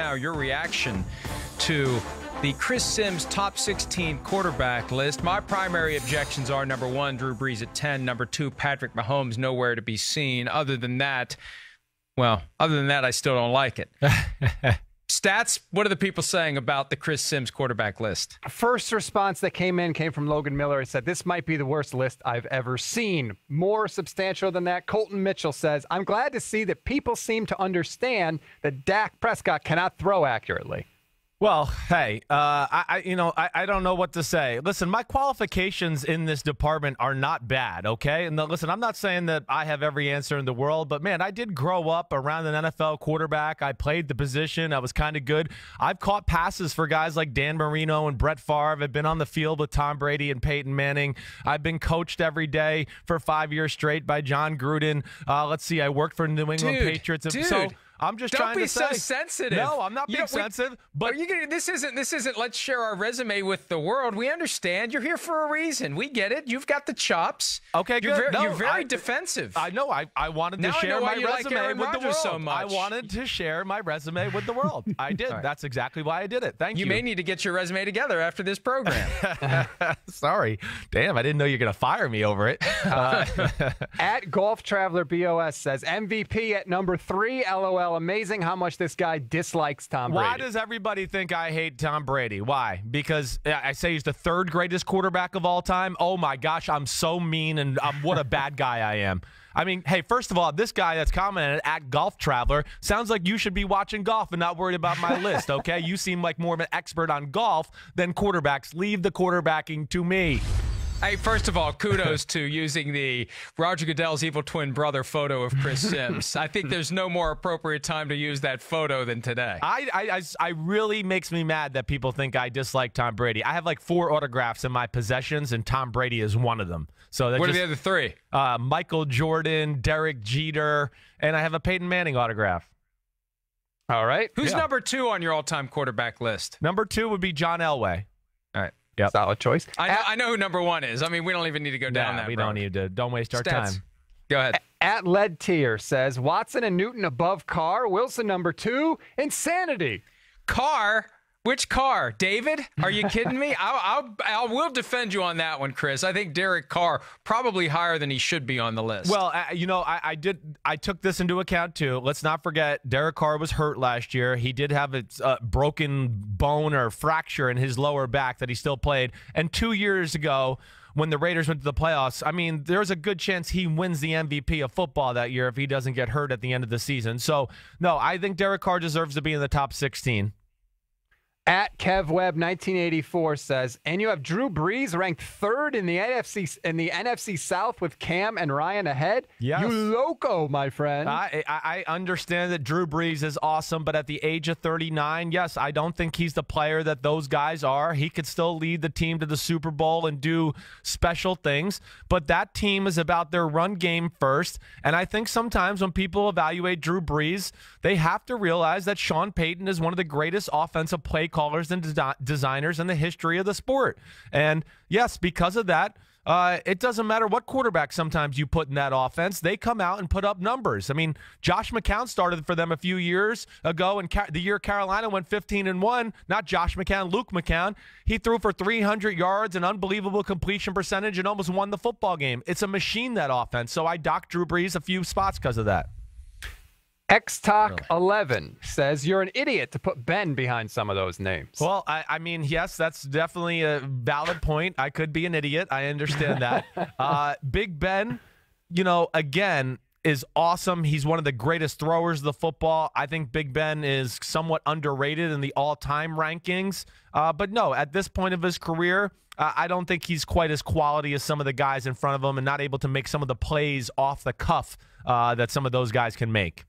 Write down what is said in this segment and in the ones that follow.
now your reaction to the Chris Sims top 16 quarterback list. My primary objections are, number one, Drew Brees at 10. Number two, Patrick Mahomes nowhere to be seen. Other than that, I still don't like it. Stats, what are the people saying about the Chris Sims quarterback list? First response that came from Logan Miller. He said, this might be the worst list I've ever seen. More substantial than that, Colton Mitchell says, I'm glad to see that people seem to understand that Dak Prescott cannot throw accurately. Well, hey, I don't know what to say. Listen, my qualifications in this department are not bad, okay? And listen, I'm not saying that I have every answer in the world, but, man, I did grow up around an NFL quarterback. I played the position. I was kind of good. I've caught passes for guys like Dan Marino and Brett Favre. I've been on the field with Tom Brady and Peyton Manning. I've been coached every day for 5 years straight by John Gruden. Let's see, I worked for New England Patriots. So I'm just trying to say. Don't be so sensitive. No, I'm not being sensitive. But this isn't. Let's share our resume with the world. We understand. You're here for a reason. We get it. You've got the chops. Okay, good. You're very defensive. I know. I wanted to share my resume with the world. So much. I wanted to share my resume with the world. I did. Right. That's exactly why I did it. Thank you. You may need to get your resume together after this program. Sorry. Damn, I didn't know you were going to fire me over it. At Golf Traveler BOS says, MVP at number 3. LOL. Amazing how much this guy dislikes Tom Brady. Why does everybody think I hate Tom Brady? Why? Because I say he's the 3rd greatest quarterback of all time? Oh, my gosh, I'm so mean, and what a bad guy I am. I mean, hey, first of all, this guy that's commented at Golf Traveler sounds like you should be watching golf and not worried about my list, okay? You seem like more of an expert on golf than quarterbacks. Leave the quarterbacking to me. Hey, first of all, kudos to using the Roger Goodell's evil twin brother photo of Chris Sims. I think there's no more appropriate time to use that photo than today. I really makes me mad that people think I dislike Tom Brady. I have like 4 autographs in my possessions, and Tom Brady is one of them. So what are the other 3? Michael Jordan, Derek Jeter, and I have a Peyton Manning autograph. All right. Who's number 2 on your all-time quarterback list? Number 2 would be John Elway. All right. Yep. Solid choice. I know who number 1 is. I mean, we don't even need to go down that road. We don't need to. Don't waste our time. Go ahead. At Lead Tier says, Watson and Newton above Carr. Wilson number 2. Insanity. Carr? Which Carr? David? Are you kidding me? I will defend you on that one, Chris. I think Derek Carr probably higher than he should be on the list. Well, I took this into account too. Let's not forget Derek Carr was hurt last year. He did have a broken bone or fracture in his lower back that he still played. And 2 years ago, when the Raiders went to the playoffs, I mean, there's a good chance he wins the MVP of football that year if he doesn't get hurt at the end of the season. So, no, I think Derek Carr deserves to be in the top 16. At KevWeb 1984 says, and you have Drew Brees ranked 3rd in the NFC South with Cam and Ryan ahead. Yes. You loco, my friend. I understand that Drew Brees is awesome, but at the age of 39, yes, I don't think he's the player that those guys are. He could still lead the team to the Super Bowl and do special things, but that team is about their run game first. And I think sometimes when people evaluate Drew Brees, they have to realize that Sean Payton is one of the greatest offensive play callers and designers in the history of the sport. And yes, because of that, it doesn't matter what quarterback sometimes you put in that offense. They come out and put up numbers. I mean, Josh McCown started for them a few years ago, and the year Carolina went 15-1, not Josh McCown, Luke McCown. He threw for 300 yards, an unbelievable completion percentage, and almost won the football game. It's a machine, that offense. So I docked Drew Brees a few spots because of that. XTalk11 says, you're an idiot to put Ben behind some of those names. Well, I mean, yes, that's definitely a valid point. I could be an idiot. I understand that. Big Ben, again, is awesome. He's one of the greatest throwers of the football. I think Big Ben is somewhat underrated in the all-time rankings. But no, at this point of his career, I don't think he's quite as quality as some of the guys in front of him and not able to make some of the plays off the cuff that some of those guys can make.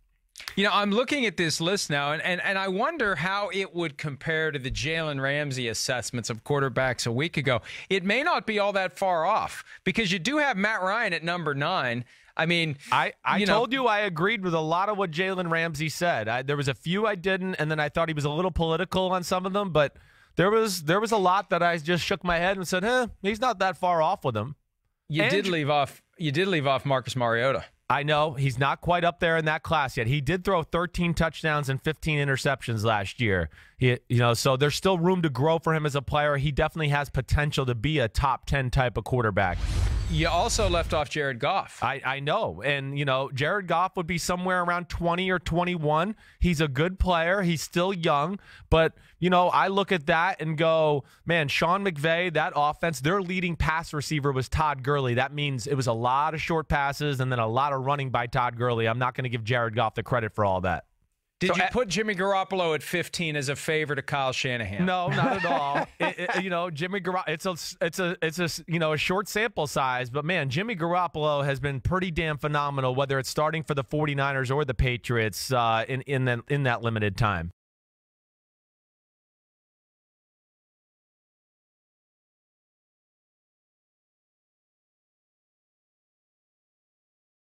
I'm looking at this list now, and I wonder how it would compare to the Jalen Ramsey assessments of quarterbacks a week ago. It may not be all that far off because you do have Matt Ryan at number 9. I mean, I told you I agreed with a lot of what Jalen Ramsey said. There was a few I didn't, and then I thought he was a little political on some of them, but there was a lot that I just shook my head and said, he's not that far off with him. You did leave off Marcus Mariota. I know he's not quite up there in that class yet. He did throw 13 touchdowns and 15 interceptions last year. So there's still room to grow for him as a player. He definitely has potential to be a top 10 type of quarterback. You also left off Jared Goff. I know. And, Jared Goff would be somewhere around 20 or 21. He's a good player. He's still young. But, I look at that and go, man, Sean McVay, that offense, their leading pass receiver was Todd Gurley. That means it was a lot of short passes and then a lot of running by Todd Gurley. I'm not going to give Jared Goff the credit for all that. Did you put Jimmy Garoppolo at 15 as a favor to Kyle Shanahan? No, not at all. Jimmy Garoppolo. It's a short sample size, but man, Jimmy Garoppolo has been pretty damn phenomenal. Whether it's starting for the 49ers or the Patriots in that limited time.